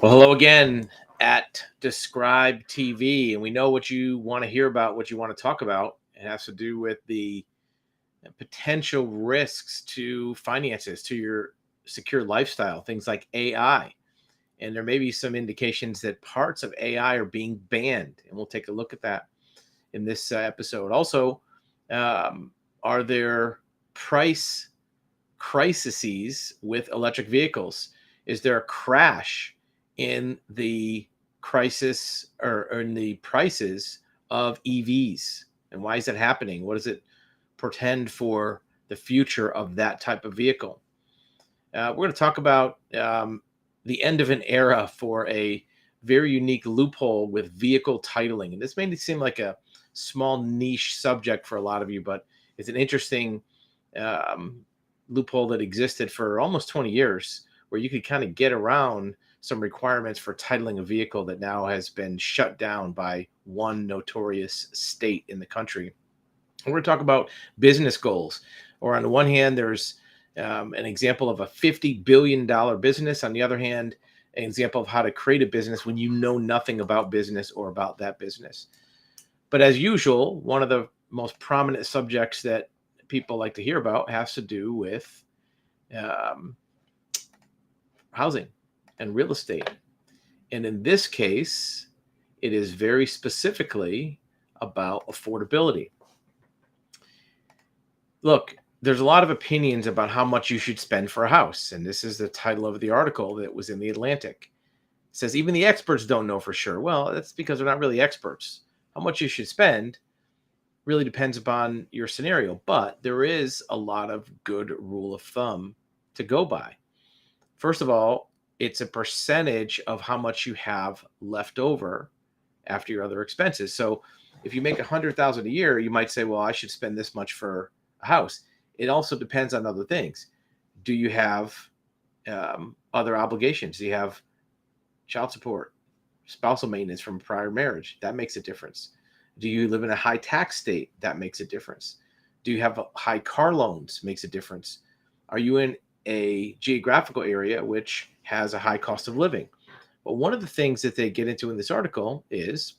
Well, hello again at Describe TV, and we know what you want to hear about, what you want to talk about. It has to do with the potential risks to finances, to your secure lifestyle, things like AI. And there may be some indications that parts of AI are being banned, and we'll take a look at that in this episode. Also, are there price crises with electric vehicles? Is there a crash in the crisis or in the prices of EVs? And why is that happening? What does it portend for the future of that type of vehicle? We're going to talk about the end of an era for a very unique loophole with vehicle titling. And this may seem like a small niche subject for a lot of you, but it's an interesting um, loophole that existed for almost 20 years where you could kind of get around some requirements for titling a vehicle that now has been shut down by one notorious state in the country. We're going to talk about business goals. Or on the one hand, there's an example of a $50 billion business. On the other hand, an example of how to create a business when you know nothing about business or about that business. But as usual, one of the most prominent subjects that people like to hear about has to do with um, housing and real estate. And in this case, it is very specifically about affordability. Look, there's a lot of opinions about how much you should spend for a house. And this is the title of the article that was in the Atlantic. It says even the experts don't know for sure. Well, that's because they're not really experts. How much you should spend really depends upon your scenario, but there is a lot of good rule of thumb to go by. First of all, it's a percentage of how much you have left over after your other expenses. So if you make 100,000 a year, you might say, well, I should spend this much for a house. It also depends on other things. Do you have other obligations? Do you have child support, spousal maintenance from a prior marriage? That makes a difference. Do you live in a high tax state? That makes a difference. Do you have high car loans? Makes a difference. Are you in a geographical area which has a high cost of living? But one of the things that they get into in this article is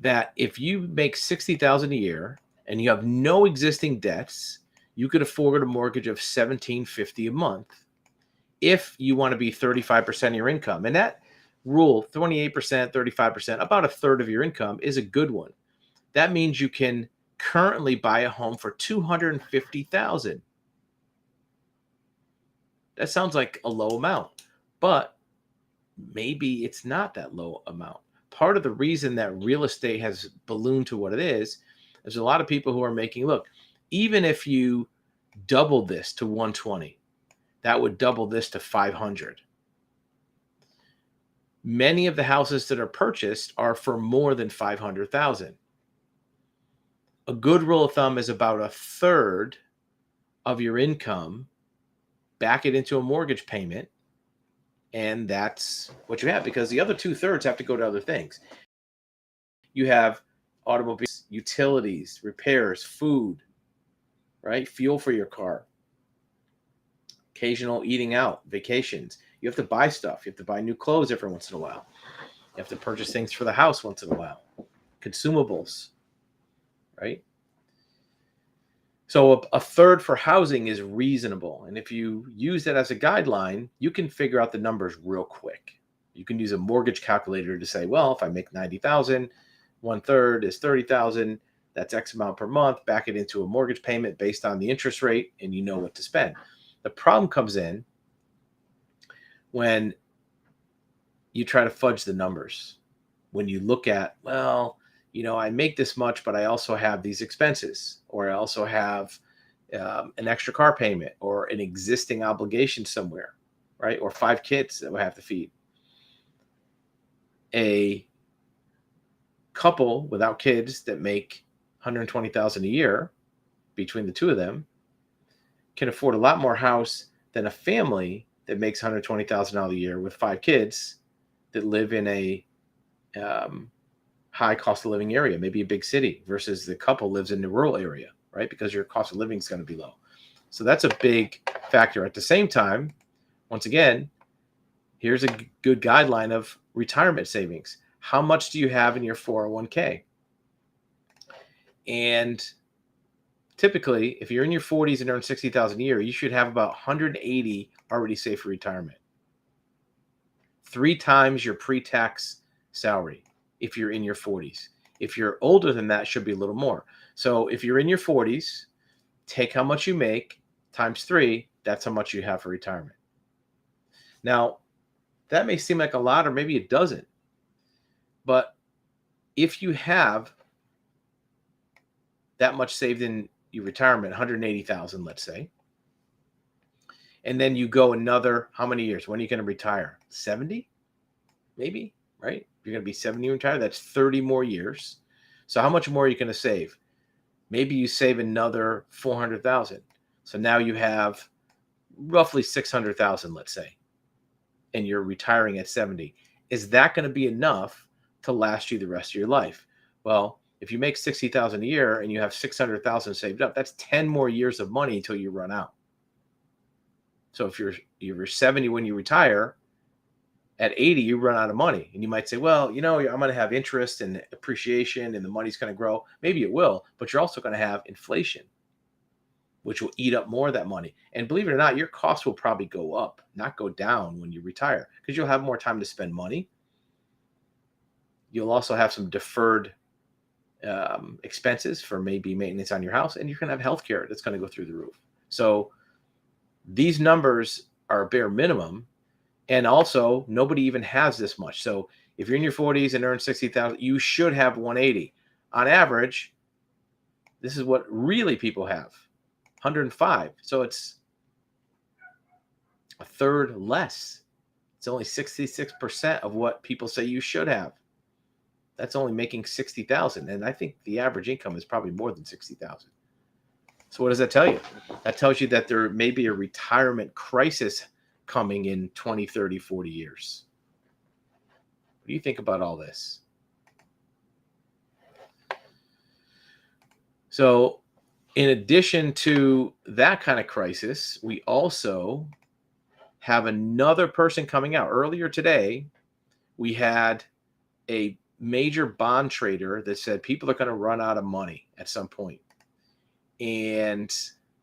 that if you make 60,000 a year and you have no existing debts, you could afford a mortgage of $1,750 a month if you want to be 35% of your income. And that rule, 28%, 35%, about a third of your income, is a good one. That means you can currently buy a home for $250,000. That sounds like a low amount, but maybe it's not that low amount. Part of the reason that real estate has ballooned to what it is, there's a lot of people who are making, look, even if you double this to 120, that would double this to 500. Many of the houses that are purchased are for more than 500,000. A good rule of thumb is about a third of your income, back it into a mortgage payment, and that's what you have, because the other 2/3 have to go to other things. You have automobiles, utilities, repairs, food, right? Fuel for your car, occasional eating out, vacations. You have to buy stuff. You have to buy new clothes every once in a while. You have to purchase things for the house once in a while. Consumables, right? So a third for housing is reasonable. And if you use that as a guideline, you can figure out the numbers real quick. You can use a mortgage calculator to say, well, if I make 90,000, 1/3 is 30,000. That's X amount per month. Back it into a mortgage payment based on the interest rate, and you know what to spend. The problem comes in when you try to fudge the numbers. When you look at, well, I make this much, but I also have these expenses, or I also have an extra car payment, or an existing obligation somewhere, right? Or 5 kids that we have to feed. A couple without kids that make 120,000 a year between the two of them can afford a lot more house than a family that makes $120,000 a year with 5 kids that live in a high cost of living area, maybe a big city, versus the couple lives in the rural area, right? Because your cost of living is going to be low. So that's a big factor. At the same time, once again, Here's a good guideline of retirement savings. How much do you have in your 401k? And typically, if you're in your 40s and earn 60,000 a year, you should have about 180 already saved for retirement. 3 times your pre-tax salary if you're in your 40s. If you're older than that, it should be a little more. So if you're in your 40s, take how much you make times 3, that's how much you have for retirement. Now, that may seem like a lot, or maybe it doesn't. But if you have that much saved in your retirement, 180,000, let's say, and then you go another, how many years? When are you going to retire? 70, maybe, right? You're going to be 70 and retire. That's 30 more years. So how much more are you going to save? Maybe you save another 400,000. So now you have roughly 600,000, let's say, and you're retiring at 70. Is that going to be enough to last you the rest of your life? Well, if you make 60,000 a year and you have 600,000 saved up, that's 10 more years of money until you run out. So if you're 70 when you retire, at 80 you run out of money. And you might say, well, I'm going to have interest and appreciation and the money's going to grow. Maybe it will, but you're also going to have inflation, which will eat up more of that money. And believe it or not, your costs will probably go up, not go down when you retire, because you'll have more time to spend money. You'll also have some deferred expenses for maybe maintenance on your house, and you're going to have healthcare that's going to go through the roof. So these numbers are a bare minimum, and also nobody even has this much. So if you're in your 40s and earn 60,000, you should have 180 on average. This is what really people have, 105. So it's a third less. It's only 66% of what people say you should have. That's only making 60,000, and I think the average income is probably more than 60,000. So what does that tell you? That tells you that there may be a retirement crisis coming in 20, 30, 40 years. What do you think about all this? So in addition to that kind of crisis, we also have another person coming out. Earlier today, we had a major bond trader that said people are going to run out of money at some point. And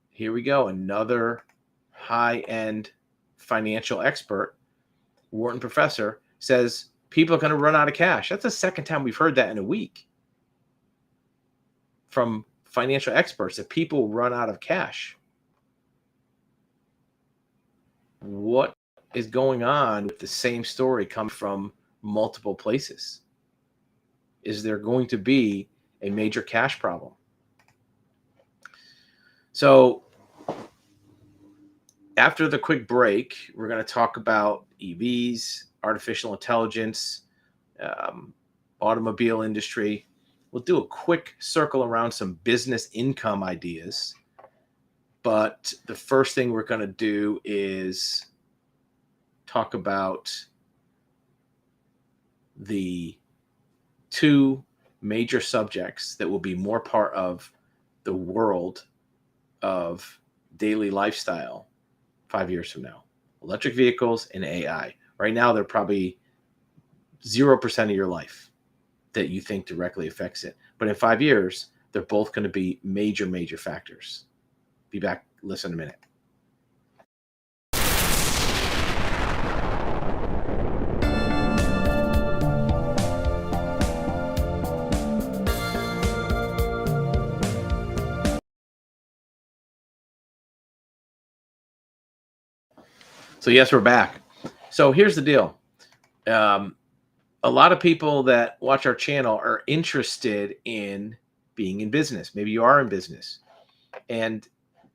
here we go. Another high-end financial expert, Wharton professor, says people are going to run out of cash. That's the second time we've heard that in a week from financial experts, that people run out of cash. What is going on with the same story coming from multiple places? Is there going to be a major cash problem? So after the quick break, we're going to talk about EVs, artificial intelligence, automobile industry. We'll do a quick circle around some business income ideas. But the first thing we're going to do is talk about the 2 major subjects that will be more part of the world of daily lifestyle 5 years from now: electric vehicles and AI. Right now, they're probably 0% of your life that you think directly affects it. But in 5 years, they're both going to be major, major factors. Be back. Listen in a minute. So yes, we're back. So here's the deal. A lot of people that watch our channel are interested in being in business. Maybe you are in business. And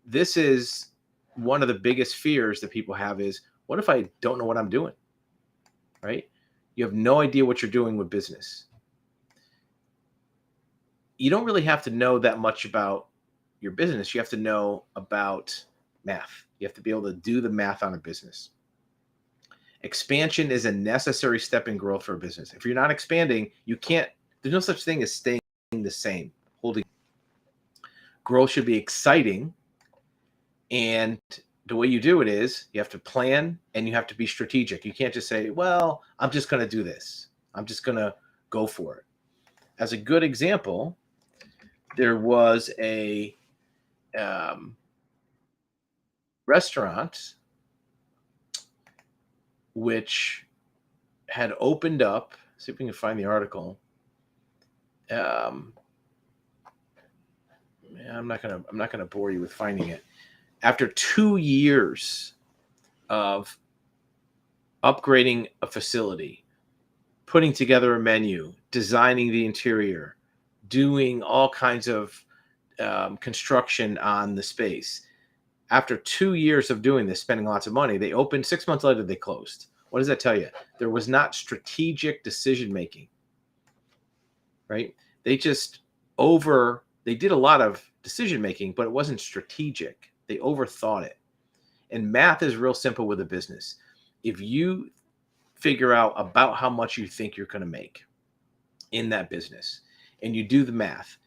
this is one of the biggest fears that people have is, what if I don't know what I'm doing, right? You have no idea what you're doing with business. You don't really have to know that much about your business. You have to know about math. You have to be able to do the math on a business. Expansion is a necessary step in growth for a business. If you're not expanding, you can't, there's no such thing as staying the same. Growth should be exciting, and the way you do it is you have to plan and you have to be strategic. You can't just say, well, I'm just going to do this. I'm just going to go for it. As a good example, there was a um, restaurant which had opened up. See if we can find the article. Um, I'm not gonna bore you with finding it. After 2 years of upgrading a facility, putting together a menu, designing the interior, doing all kinds of construction on the space. After 2 years of doing this, spending lots of money, they opened. 6 months later, they closed. What does that tell you? There was not strategic decision making, right? They just they did a lot of decision making, but it wasn't strategic. They overthought it. And math is real simple with a business. If you figure out about how much you think you're going to make in that business and you do the math,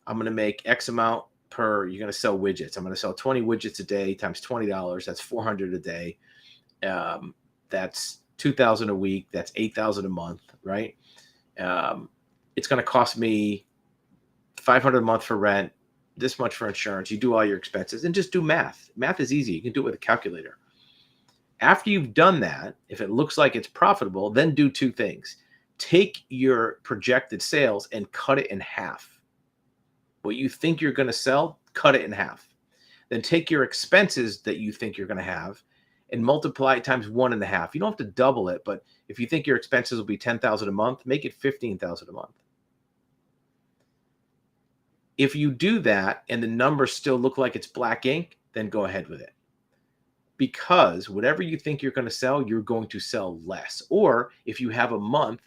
I'm going to make X amount you're going to sell widgets. I'm going to sell 20 widgets a day times $20. That's 400 a day. That's 2,000 a week. That's 8,000 a month, right? It's going to cost me 500 a month for rent, this much for insurance. You do all your expenses and just do math. Math is easy. You can do it with a calculator. After you've done that, if it looks like it's profitable, then do two things. Take your projected sales and cut it in half. What you think you're going to sell, cut it in half. Then take your expenses that you think you're going to have and multiply it times 1.5. You don't have to double it, but if you think your expenses will be 10,000 a month, make it 15,000 a month. If you do that and the numbers still look like it's black ink, then go ahead with it. Because whatever you think you're going to sell, you're going to sell less. Or if you have a month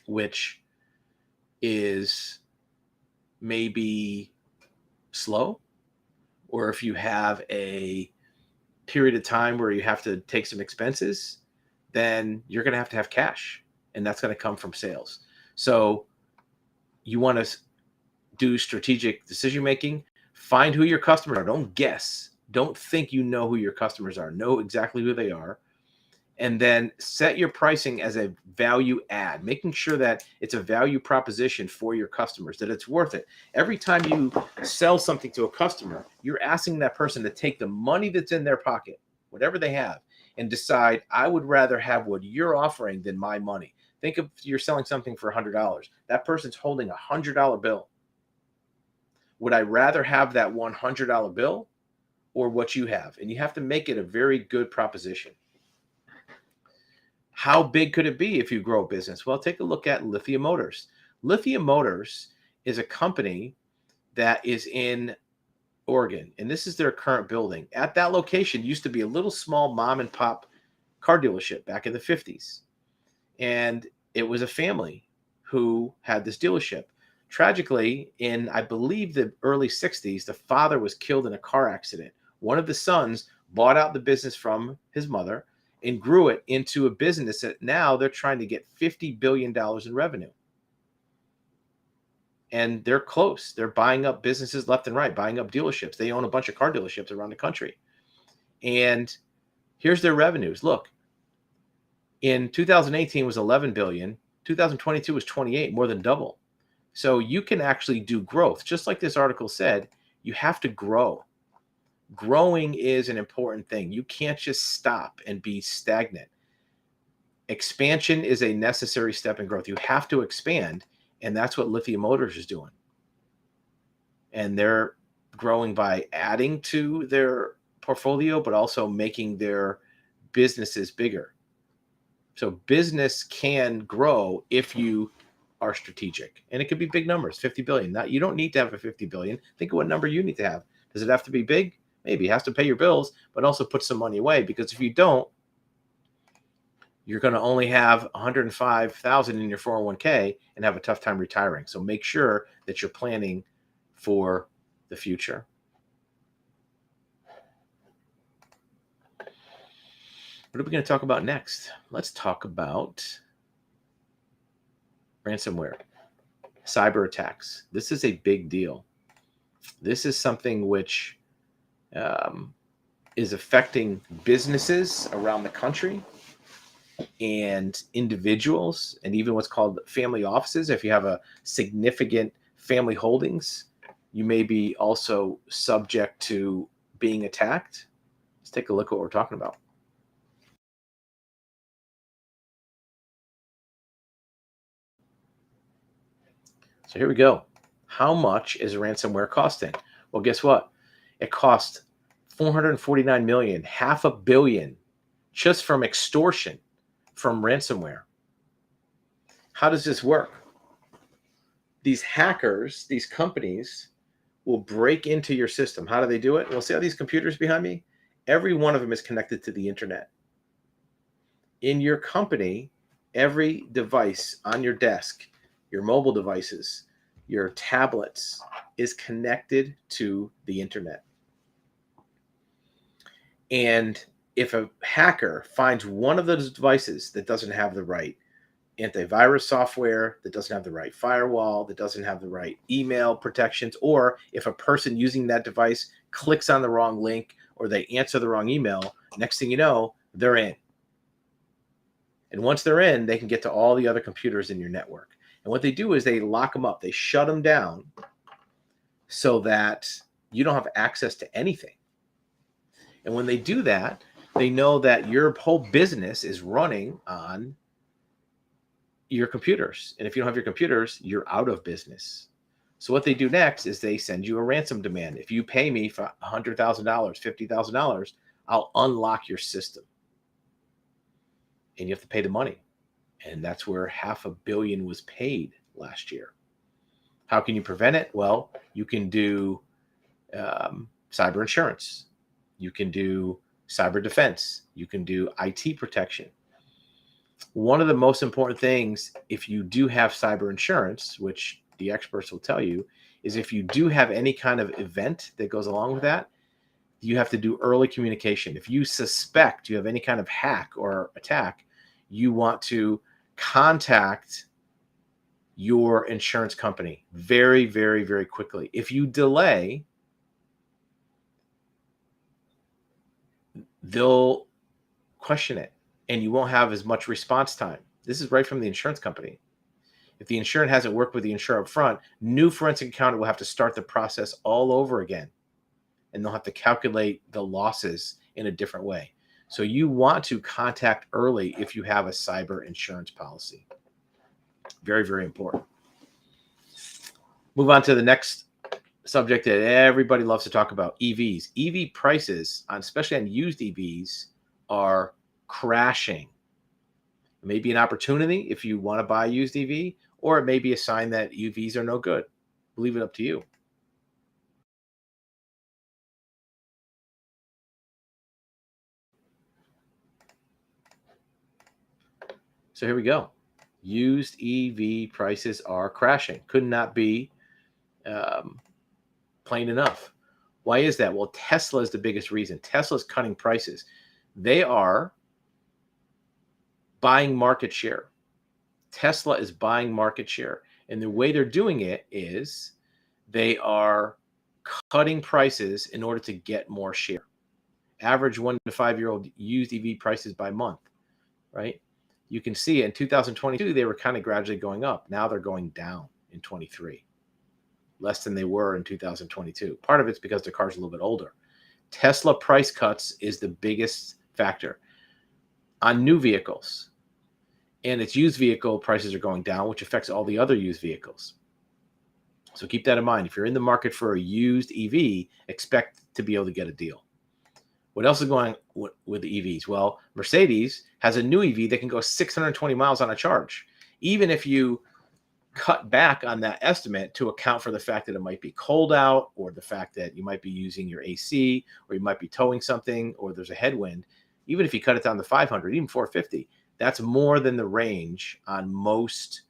which is maybe slow, or if you have a period of time where you have to take some expenses, then you're going to have cash, and that's going to come from sales. So you want to do strategic decision making. Find who your customers are. Don't guess. Don't think you know who your customers are. Know exactly who they are. And then set your pricing as a value add, making sure that it's a value proposition for your customers, that it's worth it. Every time you sell something to a customer, you're asking that person to take the money that's in their pocket, whatever they have, and decide, I would rather have what you're offering than my money. Think of you're selling something for $100. That person's holding a $100 bill. Would I rather have that $100 bill or what you have? And you have to make it a very good proposition. How big could it be if you grow a business? Well, take a look at Lithium Motors. Lithium Motors is a company that is in Oregon, and this is their current building. At that location used to be a little small mom and pop car dealership back in the 50s. And it was a family who had this dealership. Tragically, in I believe the early 60s, the father was killed in a car accident. One of the sons bought out the business from his mother and grew it into a business that now they're trying to get $50 billion in revenue. And they're close. They're buying up businesses left and right, buying up dealerships. They own a bunch of car dealerships around the country. And here's their revenues. Look, in 2018 was 11 billion. 2022 was 28, more than double. So you can actually do growth. Just like this article said, you have to grow. Growing is an important thing. You can't just stop and be stagnant. Expansion is a necessary step in growth. You have to expand, and that's what Lithium Motors is doing. And they're growing by adding to their portfolio, but also making their businesses bigger. So business can grow if you are strategic, and it could be big numbers, 50 billion. Now, you don't need to have a 50 billion. Think of what number you need to have. Does it have to be big? Maybe. It has to pay your bills, but also put some money away, because if you don't, you're going to only have 105,000 in your 401k and have a tough time retiring. So make sure that you're planning for the future. What are we going to talk about next? Let's talk about ransomware, cyber attacks. This is a big deal. This is something which is affecting businesses around the country and individuals, and even what's called family offices. If you have a significant family holdings, you may be also subject to being attacked. Let's take a look at what we're talking about. So here we go. How much is ransomware costing? Well, guess what? It cost 449 million, half a billion, just from extortion from ransomware. How does this work? These hackers, these companies will break into your system. How do they do it? Well, see all these computers behind me? Every one of them is connected to the internet. In your company, every device on your desk, your mobile devices, your tablets is connected to the internet. And if a hacker finds one of those devices that doesn't have the right antivirus software, that doesn't have the right firewall, that doesn't have the right email protections, or if a person using that device clicks on the wrong link or they answer the wrong email, next thing you know, they're in. And once they're in, they can get to all the other computers in your network. And what they do is they lock them up, they shut them down so that you don't have access to anything. And when they do that, they know that your whole business is running on your computers. And if you don't have your computers, you're out of business. So what they do next is they send you a ransom demand. If you pay me for $100,000, $50,000, I'll unlock your system. And you have to pay the money. And that's where $500 million was paid last year. How can you prevent it? Well, you can do cyber insurance. You can do cyber defense. You can do IT protection. One of the most important things, if you do have cyber insurance, which the experts will tell you, is if you do have any kind of event that goes along with that, you have to do early communication. If you suspect you have any kind of hack or attack, you want to contact your insurance company very, very, very quickly. If you delay, they'll question it and you won't have as much response time. This is right from the insurance company. If the insurer hasn't worked with the insurer up front, new forensic accountant will have to start the process all over again. And they'll have to calculate the losses in a different way. So you want to contact early if you have a cyber insurance policy. Very, very important. Move on to the next subject that everybody loves to talk about, EVs. EV prices, especially on used EVs, are crashing. It may be an opportunity if you want to buy a used EV, or it may be a sign that EVs are no good. Leave it up to you. So here we go. Used EV prices are crashing. Could not be plain enough. Why is that? Well, Tesla is the biggest reason. Tesla's cutting prices. They are buying market share. Tesla is buying market share. And the way they're doing it is they are cutting prices in order to get more share. Average 1 to 5 year old used EV prices by month, right? You can see in 2022, they were kind of gradually going up. Now they're going down in 23, less than they were in 2022. Part of it's because the car's a little bit older. Tesla price cuts is the biggest factor on new vehicles. And its used vehicle prices are going down, which affects all the other used vehicles. So keep that in mind. If you're in the market for a used EV, expect to be able to get a deal. What else is going on with the EVs? Well, Mercedes has a new EV that can go 620 miles on a charge. Even if you cut back on that estimate to account for the fact that it might be cold out, or the fact that you might be using your AC, or you might be towing something, or there's a headwind, even if you cut it down to 500, even 450, that's more than the range on most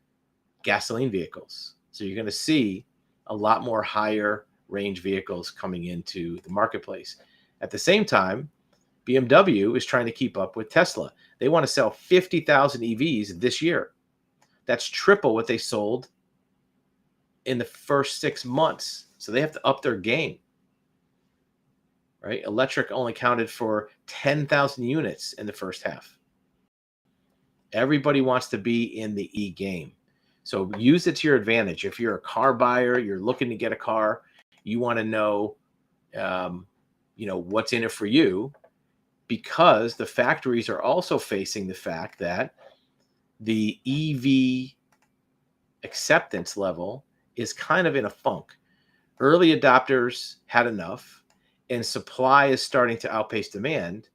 gasoline vehicles. So you're going to see a lot more higher range vehicles coming into the marketplace. At the same time, BMW is trying to keep up with Tesla. They want to sell 50,000 EVs this year. That's triple what they sold in the first 6 months. So they have to up their game, right? Electric only counted for 10,000 units in the first half. Everybody wants to be in the E game. So use it to your advantage. If you're a car buyer, you're looking to get a car, you want to know, um, what's in it for you, because the factories are also facing the fact that the EV acceptance level is kind of in a funk. Early adopters had enough, and supply is starting to outpace demand.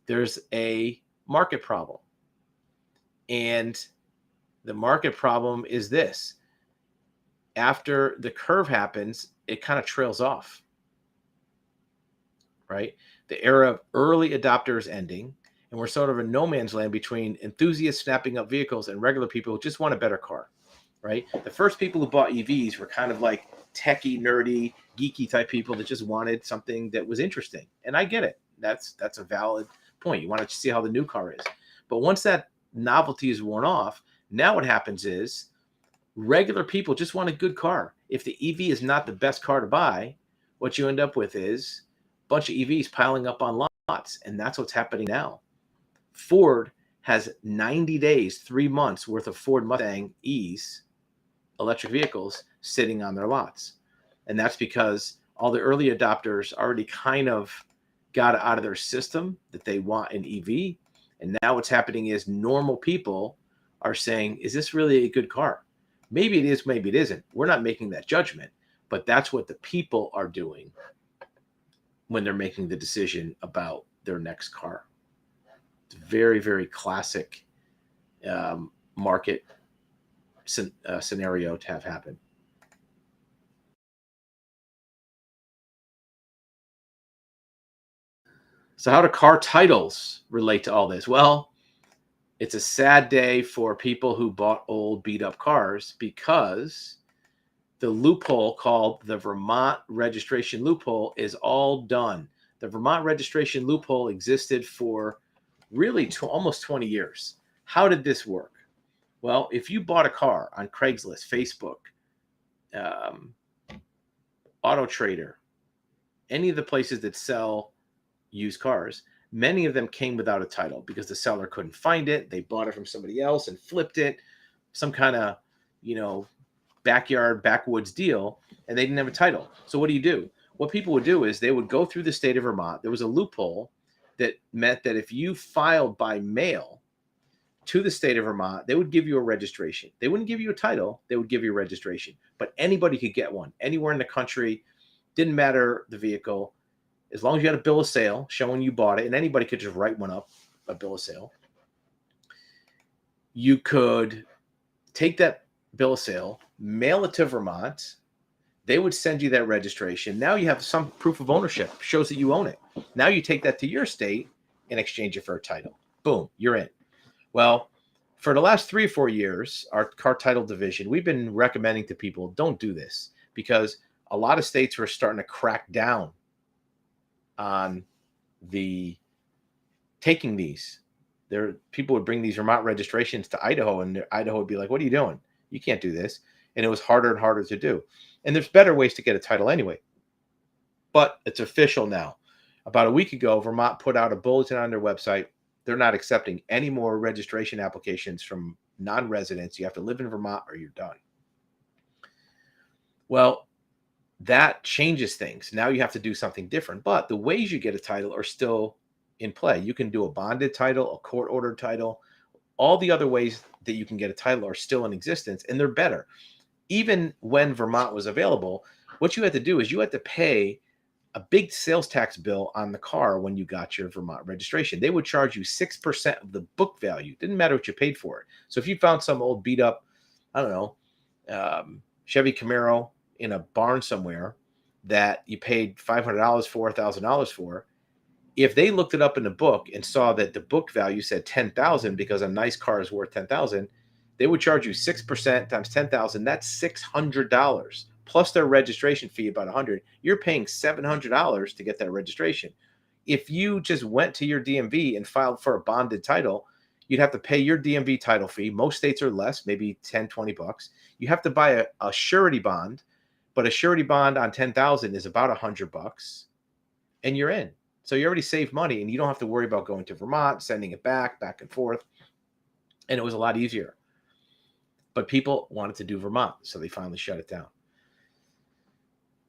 There's a market problem. And the market problem is this: after the curve happens, it kind of trails off, right? The era of early adopters ending, and we're sort of in no man's land between enthusiasts snapping up vehicles and regular people who just want a better car, right? The first people who bought EVs were kind of like techie, nerdy, geeky type people that just wanted something that was interesting. And I get it. That's a valid point. You want to see how the new car is. But once that novelty is worn off, now what happens is regular people just want a good car. If the EV is not the best car to buy, what you end up with is a bunch of EVs piling up on lots. And that's what's happening now. Ford has 90 days, 3 months worth of Ford Mustang E's electric vehicles sitting on their lots. And that's because all the early adopters already kind of got it out of their system that they want an EV. And now what's happening is normal people are saying, is this really a good car? Maybe it is, maybe it isn't. We're not making that judgment, but that's what the people are doing when they're making the decision about their next car. It's a very, very classic market scenario to have happen. So how do car titles relate to all this? Well, it's a sad day for people who bought old beat up cars, because the loophole called the Vermont registration loophole is all done. The Vermont registration loophole existed for really almost 20 years. How did this work? Well, if you bought a car on Craigslist, Facebook, um, Auto Trader, any of the places that sell used cars, many of them came without a title because the seller couldn't find it. They bought it from somebody else and flipped it, some kind of, backyard, backwoods deal, and they didn't have a title. So what do? What people would do is they would go through the state of Vermont. There was a loophole that meant that if you filed by mail to the state of Vermont, they would give you a registration. They wouldn't give you a title. They would give you a registration. But anybody could get one anywhere in the country. Didn't matter the vehicle. As long as you had a bill of sale showing you bought it, and anybody could just write one up, a bill of sale, you could take that bill of sale, mail it to Vermont. They would send you that registration. Now you have some proof of ownership, shows that you own it. Now you take that to your state and exchange it for a title. Boom, you're in. Well, for the last 3 or 4 years, our car title division, we've been recommending to people, don't do this, because a lot of states were starting to crack down on the taking these. People would bring these Vermont registrations to Idaho, and Idaho would be like, what are you doing? You can't do this. And it was harder and harder to do. And there's better ways to get a title anyway. But it's official now. About a week ago, Vermont put out a bulletin on their website. They're not accepting any more registration applications from non-residents. You have to live in Vermont or you're done. Well, that changes things. Now you have to do something different. But the ways you get a title are still in play. You can do a bonded title, a court-ordered title. All the other ways that you can get a title are still in existence, and they're better. Even when Vermont was available, what you had to do is you had to pay a big sales tax bill on the car when you got your Vermont registration. They would charge you 6% of the book value. Didn't matter what you paid for it. So if you found some old beat up, I don't know, Chevy Camaro in a barn somewhere that you paid $500 for, $1,000 for, if they looked it up in the book and saw that the book value said 10,000 because a nice car is worth 10,000, they would charge you 6% times 10,000. That's $600 plus their registration fee, about 100. You're paying $700 to get that registration. If you just went to your DMV and filed for a bonded title, you'd have to pay your DMV title fee. Most states are less, maybe 10, 20 bucks. You have to buy a surety bond, but a surety bond on 10,000 is about 100 bucks. and you're in. So you already saved money, and you don't have to worry about going to Vermont, sending it back and forth. And it was a lot easier. But people wanted to do Vermont, so they finally shut it down.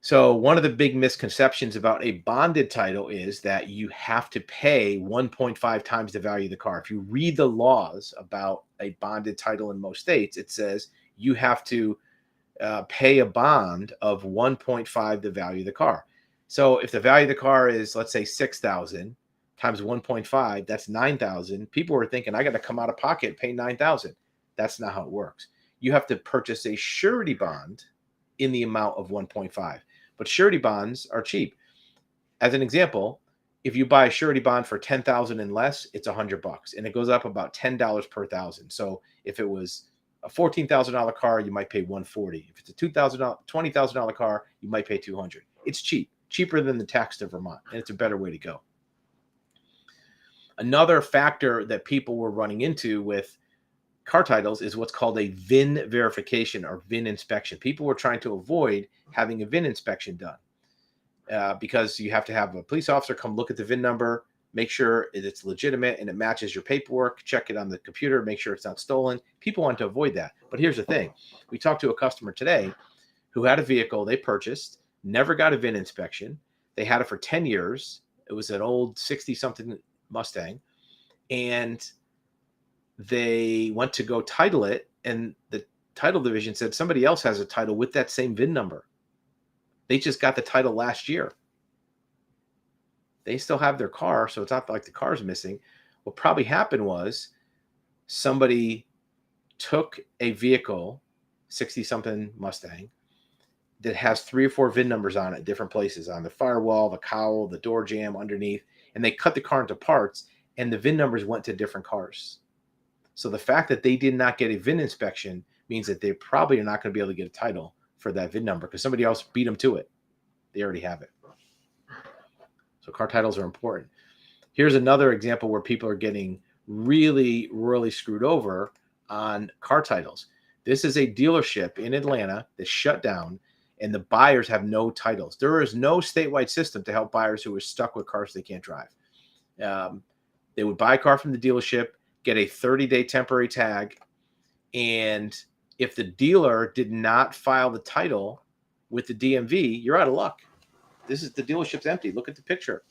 So one of the big misconceptions about a bonded title is that you have to pay 1.5 times the value of the car. If you read the laws about a bonded title in most states, it says you have to pay a bond of 1.5 the value of the car. So if the value of the car is, let's say, 6,000 times 1.5, that's 9,000. People were thinking, I got to come out of pocket and pay 9,000. That's not how it works. You have to purchase a surety bond in the amount of 1.5. But surety bonds are cheap. As an example, if you buy a surety bond for 10,000 and less, it's $100, and it goes up about $10 per thousand. So if it was a $14,000 car, you might pay $140. If it's a $20,000 car, you might pay $200. It's cheap, cheaper than the tax to Vermont, and it's a better way to go. Another factor that people were running into with car titles is what's called a VIN verification or VIN inspection. People were trying to avoid having a VIN inspection done because you have to have a police officer come look at the VIN number, make sure it's legitimate and it matches your paperwork, check it on the computer, make sure it's not stolen. People want to avoid that. But here's the thing. We talked to a customer today who had a vehicle they purchased, never got a VIN inspection. They had it for 10 years. It was an old 60-something Mustang. And they went to go title it, and the title division said somebody else has a title with that same VIN number. They just got the title last year. They still have their car, so it's not like the car's missing. What probably happened was somebody took a vehicle, 60-something Mustang, that has 3 or 4 VIN numbers on it at different places, on the firewall, the cowl, the door jamb underneath, and they cut the car into parts, and the VIN numbers went to different cars. So the fact that they did not get a VIN inspection means that they probably are not going to be able to get a title for that VIN number because somebody else beat them to it. They already have it. So car titles are important. Here's another example where people are getting really, really screwed over on car titles. This is a dealership in Atlanta that shut down, and the buyers have no titles. There is no statewide system to help buyers who are stuck with cars they can't drive. They would buy a car from the dealership, get a 30-day temporary tag, and if the dealer did not file the title with the DMV, you're out of luck. The dealership's empty. Look at the picture,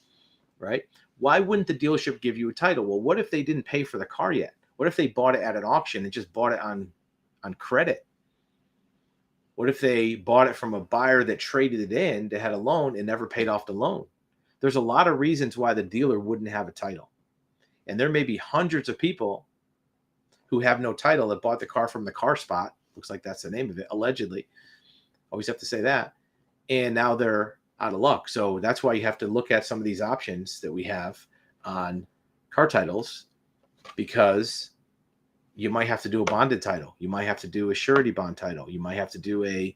right? Why wouldn't the dealership give you a title? Well, what if they didn't pay for the car yet? What if they bought it at an auction and just bought it on credit? What if they bought it from a buyer that traded it in, that had a loan and never paid off the loan? There's a lot of reasons why the dealer wouldn't have a title. And there may be hundreds of people who have no title that bought the car from the car spot. Looks like that's the name of it, allegedly. Always have to say that. And now they're out of luck. So that's why you have to look at some of these options that we have on car titles, because you might have to do a bonded title. You might have to do a surety bond title. You might have to do a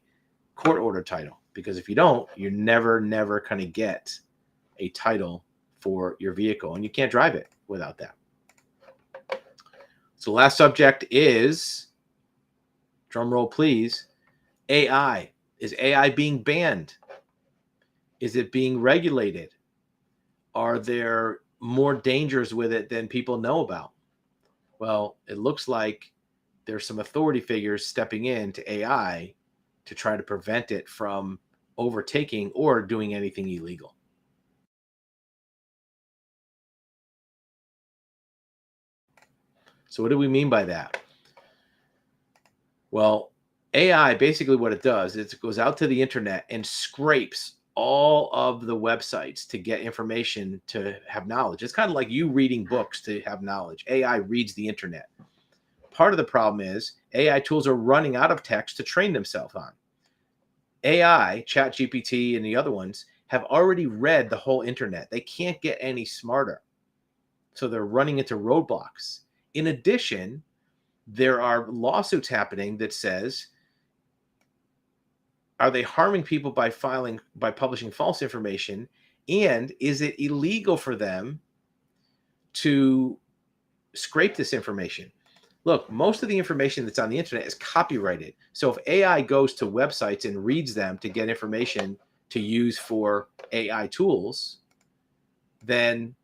court order title, because if you don't, you're never going to get a title for your vehicle, and you can't drive it without that. So last subject is, drum roll please, AI. Is AI being banned? Is it being regulated? Are there more dangers with it than people know about? Well, it looks like there's some authority figures stepping into AI to try to prevent it from overtaking or doing anything illegal. So what do we mean by that? Well, AI, basically what it does is it goes out to the internet and scrapes all of the websites to get information, to have knowledge. It's kind of like you reading books to have knowledge. AI reads the internet. Part of the problem is AI tools are running out of text to train themselves on. AI, ChatGPT, and the other ones have already read the whole internet. They can't get any smarter. So they're running into roadblocks. In addition, there are lawsuits happening that says, are they harming people by publishing false information? And is it illegal for them to scrape this information? Look, most of the information that's on the internet is copyrighted. So if AI goes to websites and reads them to get information to use for AI tools, then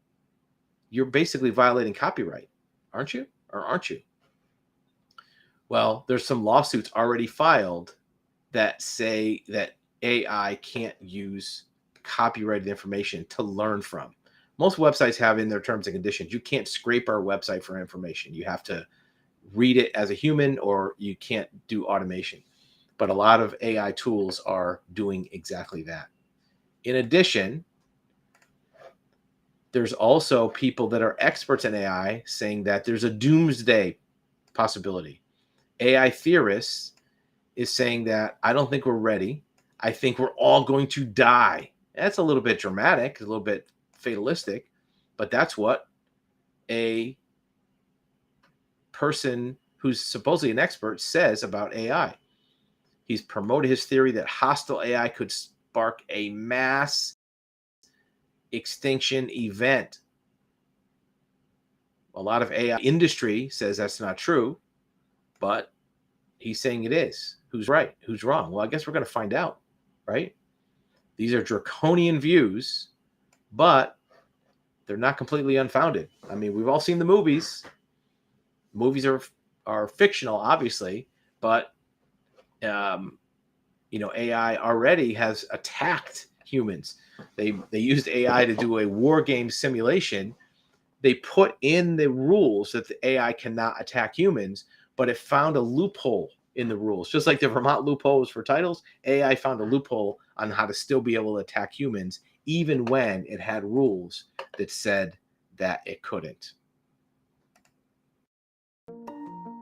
you're basically violating copyright, aren't you? Or aren't you? Well, there's some lawsuits already filed that say that AI can't use copyrighted information to learn from. Most websites have in their terms and conditions, you can't scrape our website for information. You have to read it as a human, or you can't do automation. But a lot of AI tools are doing exactly that. In addition, there's also people that are experts in AI saying that there's a doomsday possibility. AI theorists is saying that I don't think we're ready. I think we're all going to die. That's a little bit dramatic, a little bit fatalistic, but that's what a person who's supposedly an expert says about AI. He's promoted his theory that hostile AI could spark a mass extinction event. A lot of AI industry says that's not true, but he's saying it is. Who's right? Who's wrong? Well, I guess we're going to find out, right? These are draconian views, but they're not completely unfounded. I mean, we've all seen the movies. Movies are fictional, obviously, but AI already has attacked humans. They used AI to do a war game simulation. They put in the rules that the AI cannot attack humans, but it found a loophole in the rules. Just like the Vermont loophole was for titles, AI found a loophole on how to still be able to attack humans, even when it had rules that said that it couldn't.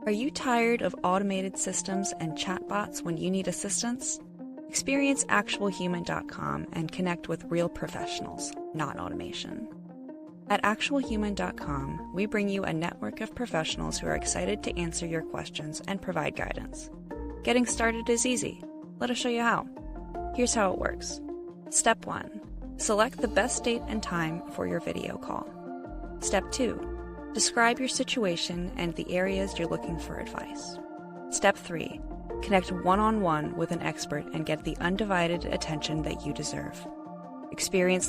Are you tired of automated systems and chatbots when you need assistance? Experience actualhuman.com and connect with real professionals, not automation. At actualhuman.com, we bring you a network of professionals who are excited to answer your questions and provide guidance. Getting started is easy. Let us show you how. Here's how it works. Step 1. Select the best date and time for your video call. Step 2. Describe your situation and the areas you're looking for advice. Step 3. Connect one-on-one with an expert and get the undivided attention that you deserve. Experience the